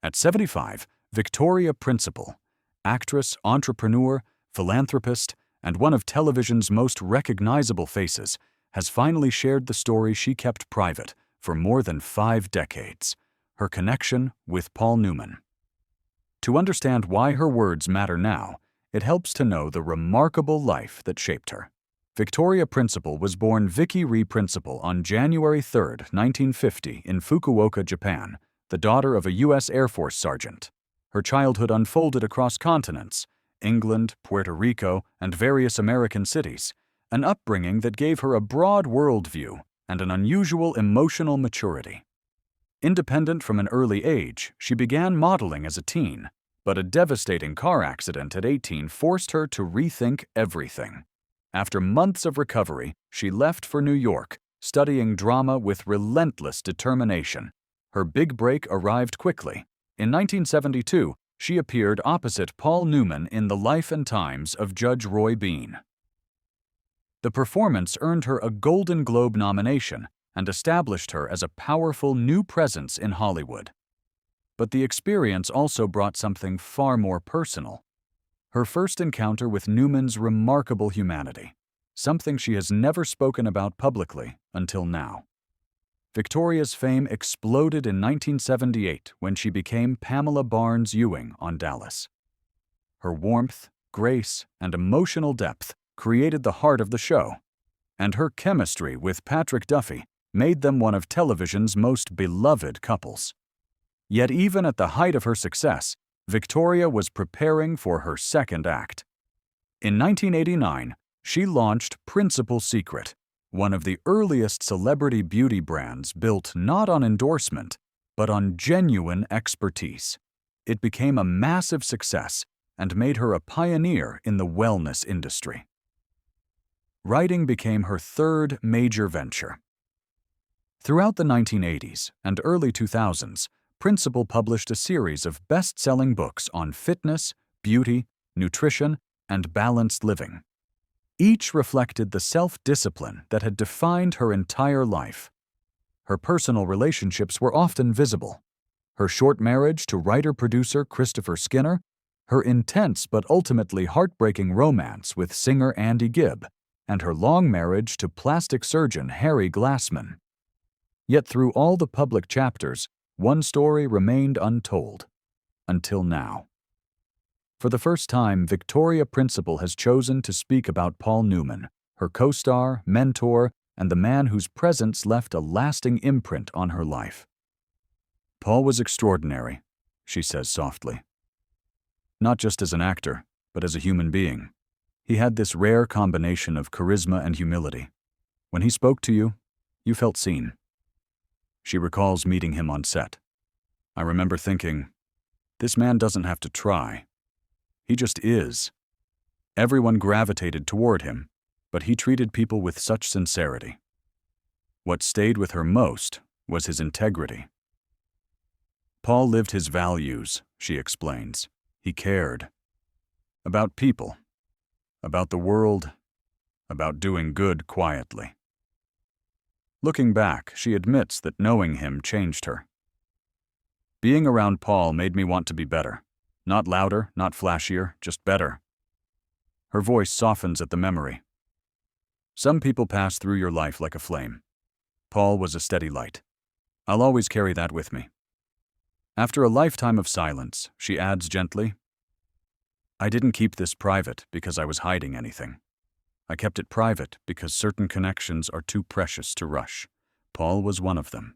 At 75, Victoria Principal, actress, entrepreneur, philanthropist, and one of television's most recognizable faces, has finally shared the story she kept private for more than 5 decades, her connection with Paul Newman. To understand why her words matter now, it helps to know the remarkable life that shaped her. Victoria Principal was born Vicky Ree Principal on January 3, 1950, in Fukuoka, Japan, the daughter of a U.S. Air Force sergeant. Her childhood unfolded across continents, England, Puerto Rico, and various American cities, an upbringing that gave her a broad worldview and an unusual emotional maturity. Independent from an early age, she began modeling as a teen, but a devastating car accident at 18 forced her to rethink everything. After months of recovery, she left for New York, studying drama with relentless determination. Her big break arrived quickly. In 1972, she appeared opposite Paul Newman in The Life and Times of Judge Roy Bean. The performance earned her a Golden Globe nomination and established her as a powerful new presence in Hollywood. But the experience also brought something far more personal. Her first encounter with Newman's remarkable humanity, something she has never spoken about publicly until now. Victoria's fame exploded in 1978 when she became Pamela Barnes Ewing on Dallas. Her warmth, grace, and emotional depth created the heart of the show, and her chemistry with Patrick Duffy made them one of television's most beloved couples. Yet even at the height of her success, Victoria was preparing for her second act. In 1989, she launched Principal Secret, one of the earliest celebrity beauty brands built not on endorsement, but on genuine expertise. It became a massive success and made her a pioneer in the wellness industry. Writing became her third major venture. Throughout the 1980s and early 2000s, Principal published a series of best-selling books on fitness, beauty, nutrition, and balanced living. Each reflected the self-discipline that had defined her entire life. Her personal relationships were often visible. Her short marriage to writer-producer Christopher Skinner, her intense but ultimately heartbreaking romance with singer Andy Gibb, and her long marriage to plastic surgeon Harry Glassman. Yet through all the public chapters, one story remained untold, until now. For the first time, Victoria Principal has chosen to speak about Paul Newman, her co-star, mentor, and the man whose presence left a lasting imprint on her life. "Paul was extraordinary," she says softly. "Not just as an actor, but as a human being. He had this rare combination of charisma and humility. When he spoke to you, you felt seen." She recalls meeting him on set. "I remember thinking, this man doesn't have to try. He just is." Everyone gravitated toward him, but he treated people with such sincerity. What stayed with her most was his integrity. "Paul lived his values," she explains. "He cared. About people, about the world, about doing good quietly." Looking back, she admits that knowing him changed her. "Being around Paul made me want to be better. Not louder, not flashier, just better." Her voice softens at the memory. "Some people pass through your life like a flame. Paul was a steady light. I'll always carry that with me." After a lifetime of silence, she adds gently, "I didn't keep this private because I was hiding anything. I kept it private because certain connections are too precious to rush. Paul was one of them."